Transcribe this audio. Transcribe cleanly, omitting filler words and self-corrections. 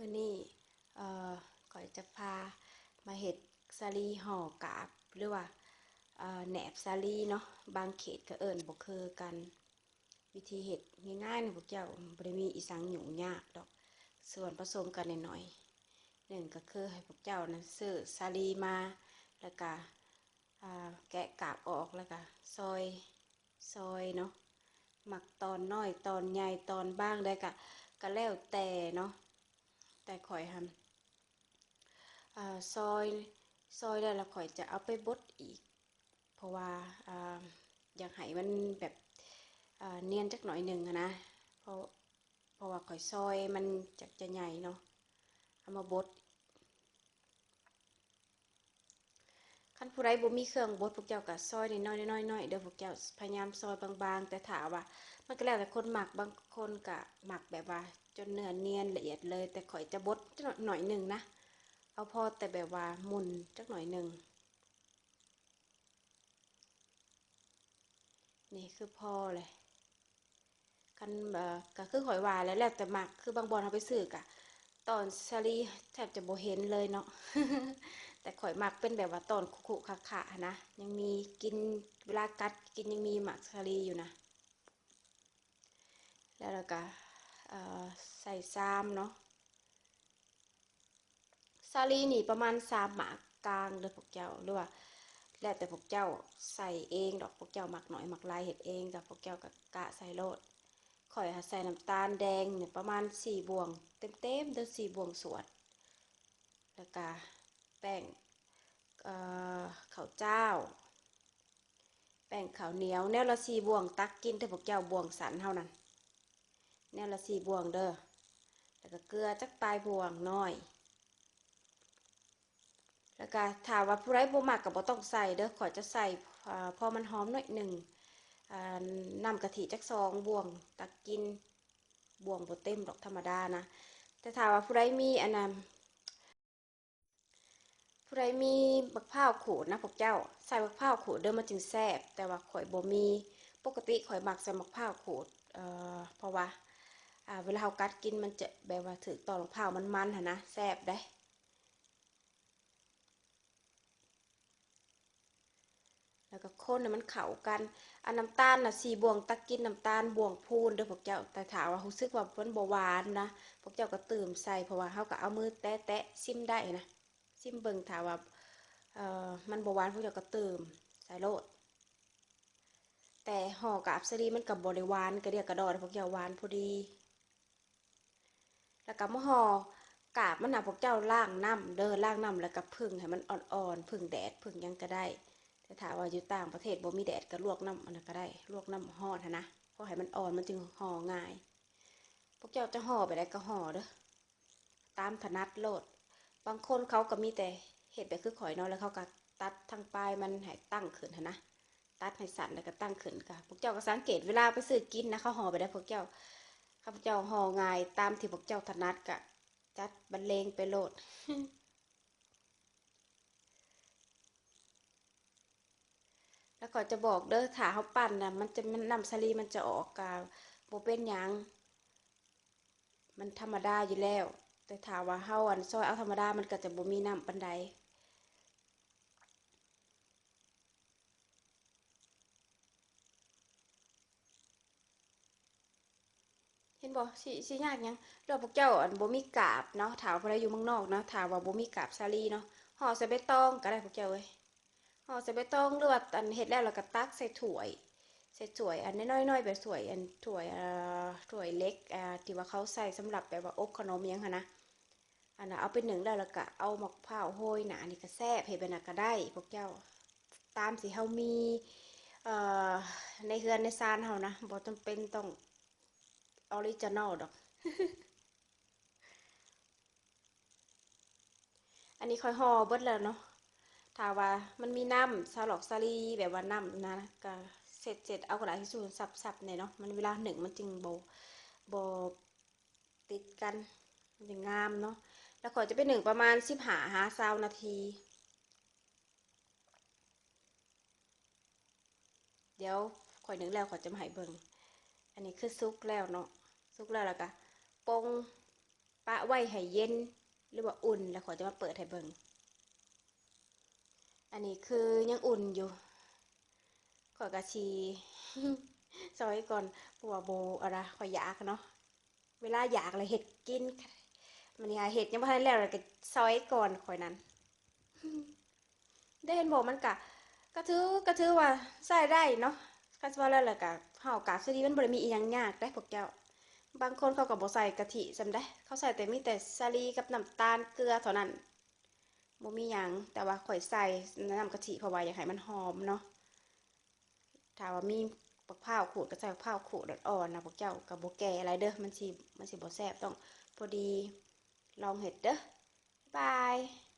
มื้อนี้ข้อยจะพามาเฮ็ดสาลีห่อกาบหรือว่าแหนบสาลีเนาะบางเขตก็เอิ้นบ่คือกันวิธีเฮ็ดง่ายๆนี่พวกเจ้าบ่ได้มีอิสังยุ่งยากดอกส่วนผสมกันน้อยๆหนึ่งก็คือให้พวกเจ้านั้นซื้อสาลีมาแล้วก็แกะกาบออกแล้วก็ซอยเนาะหมักตอนน้อยตอนใหญ่ตอนบางได้ก็แล้วแต่เนาะแต่ข้อยหั้น ซอยได้แล้วข่อยจะเอาไปบดอีกเพราะว่าอยากให้มันแบบเนียนจักหน่อยหนึ่งนะเพราะว่าข่อยซอยมันจะใหญ่เนาะเอามาบดคันผู้ใดบ่มีเครื่องบดพวกเจ้าก็ซอยน้อยๆน้อยๆเด้อพวกเจ้าพยายามซอยบางๆแต่ถ้าว่ามันก็แล้วแต่คนหมักบางคนก็หมักแบบว่าจนเนื้อเนียนละเอียดเลยแต่ข่อยจะบดหน่อยหนึ่งนะเอาพอแต่แบบว่าหมุนจักหน่อยหนึ่ง นี่คือพอเลยกันก็คือหอยหวานแล้วแต่มักคือบางบอนเขาไปซื้อกะตอนซาลีแทบจะโบเห็นเลยเนาะแต่ข่อยมักเป็นแบบว่าตอนคุขะขะนะยังมีกินเวลากัดกินยังมีหมักซาลีอยู่นะแล้วเราก็ใส่ซามเนาะซาลีนี่ประมาณ3หมากกลางเลยพวกเจ้าหรือว่าแล้วแต่พวกเจ้าใส่เองดอกพวกเจ้าหมักหน่อยหมักลายเห็ดเองกับพวกเจ้ากับกะใส่โลด ข่อยใส่น้ำตาลแดงเนี่ยประมาณ4 บวงเต็มๆเด้อ4 บวงสวดแล้วก็แป้งข้าวเจ้าแป้งข้าวเหนียวแนวละ4 บวงตักกินถ้าพวกเจ้าบวงสันเท่านั้นแนวละ4 บวงเด้อแล้วก็เกลือจักปลายบวงน้อยแล้วก็ถ้าว่าผู้ใดบ่มักก็บ่ต้องใส่เด้อข่อยจะใส่พอมันหอมหน่อยหนึ่งน้ำกะทิจัก2 บวงตักกินบวงบ่เต็มดอกธรรมดานะแต่ถ้าว่าผู้ใดมีอันนั้น ผู้ใดมีบักพร้าวขูดนะพวกเจ้าใส่บักพร้าวขูดเด้อมันจึงแซ่บแต่ว่าข่อยบ่มีปกติข่อยมักใส่บักพร้าวขูดเพราะว่าเวลาเฮากัดกินมันจะแบบว่าถึกตอนบักพร้าวมันๆหั่นนะแซ่บได้แล้วก็คนให้มันเข้ากันอันน้ำตาลน่ะ4 บวงตักกินน้ำตาลบวงพูนเด้อพวกเจ้าแต่ถ้าว่ารู้สึกว่ามันบ่หวานนะพวกเจ้าก็เติมใส่เพราะว่าเฮาก็เอามือแตะๆซิมได้นะซิมเบิ่งถ้าว่ามันบ่หวานพวกเจ้าก็เติมใส่โลด แต่ห่อกาบสลีมันกับบริวารกระเดียกระดอนพวกเจ้าหวานพอดีแล้วก็มาห่อกาบมันน่ะพวกเจ้าล่างน้ำเด้อล่างน้ำแล้วก็ผึ่งให้มันอ่อนๆผึ่งแดดผึ่งยังก็ได้แต่ถ้าว่าอยู่ต่างประเทศบ่มีแดดก็ลวกน้ำอันนั้นก็ได้ลวกน้ำห่อนะเพราะให้มันอ่อนมันจึงห่อง่ายพวกเจ้าจะห่อไปได้ก็ห่อเด้อตามถนัดโลดบางคนเขาก็มีแต่เห็ดแบบคือข่อยเนาะแล้วเขาก็ตัดทางปลายมันให้ตั้งขึ้นนะ ตัดให้สั้นแล้วก็ตั้งขึ้นค่ะพวกเจ้าก็สังเกตเวลาไปซื้อกินนะเขาห่อไปได้พวกเจ้าข้าพเจ้าห่อง่ายตามที่พวกเจ้าถนัดกะจัดบรรเลงไปโลดแล้วก็จะบอกเด้อถ้าเขาปั้นนะมันน้ำสลีมันจะออกกาโบเป็นหยังมันธรรมดาอยู่แล้วแต่ถ้าว่าเฮาอันซอยเอาธรรมดามันก็จะบ่มีน้ำปานใดเห็นบ่สิยากหยังแล้วพวกเจ้าอันบ่มีกาบเนาะถามว่าอยู่เมืองนอกเนาะถามว่าบ่มีกาบสาลีเนาะห่อใส่ใบตองก็ได้พวกเจ้าเอ้ย ห่อใส่ใบตองหรือว่าอันเฮ็ดแล้วเราก็ตักใส่ถ้วยใส่ถ้วยอันน้อยๆแบบถ้วยอันถ้วยถ้วยเล็กที่ว่าเขาใส่สำหรับแบบว่าอบขนมยังค่ะนะอันน่ะเอาไปนึ่งแล้วก็เอามะพร้าวโรยหนาอันนี้ก็แซ่บเฮ็ดแบบนั้นก็ได้พวกเจ้าตามสิเฮามีเอ่อในเฮือนในซานเฮานะบ่จำเป็นต้องออริจินัลดอกอันนี้ค่อยห่อเบิดแล้วเนาะ ถ้าว่ามันมีน้ำซาหลอกซาลีแบบว่าน้ำนะก็เสร็จเอากระดาษทิชชู่ซับๆเนี่ยเนาะมันเวลาหนึ่งมันจึงโบติดกันมันจะงามเนาะแล้วขอจะเป็นหนึ่งประมาณ15 หา20 นาทีเดี๋ยวข่อยหนึ่งแล้วขอยจะมาให้เบิ่งอันนี้คือซุกแล้วเนาะซุกแล้วก็ปงไป ปะไว้ให้เย็นหรือว่าอุ่นแล้วขอยจะมาเปิดให้เบิ่งอันนี้คือยังอุ่นอยู่ขอยกะชี ซอยก่อนเพราะว่าโบอะไรขอยอยากเนาะเวลาอยากเลยเห็ดกินมันนี่หาเห็ดยังบ่ทันแล้วเลยก็ซอยก่อนขอยนั้นได้เห็นบอกมันกะถือว่าใส่ได้เนาะคันว่าแล้วล่ะก็เฮากะซื้อดีมันบ่ได้มีอีหยังยากได้พวกเจ้าบางคนเขาก็บ่ใส่กะทิซำได้เขาใส่แต่มีแต่สาลีกับน้ำตาลเกลือเท่านั้นบ่มีหยังแต่ว่าข่อยใส่น้ำกะทิเพราะว่าอยากให้มันหอมเนาะถ้าว่ามีบักพร้าวขูดก็ใส่บักพร้าวขูดอ่อนๆนะพวกเจ้าก็บ่แก่อะไรเด้อมันสิบ่แซ่บต้องพอดีลองเฮ็ดเด้อบ๊ายบาย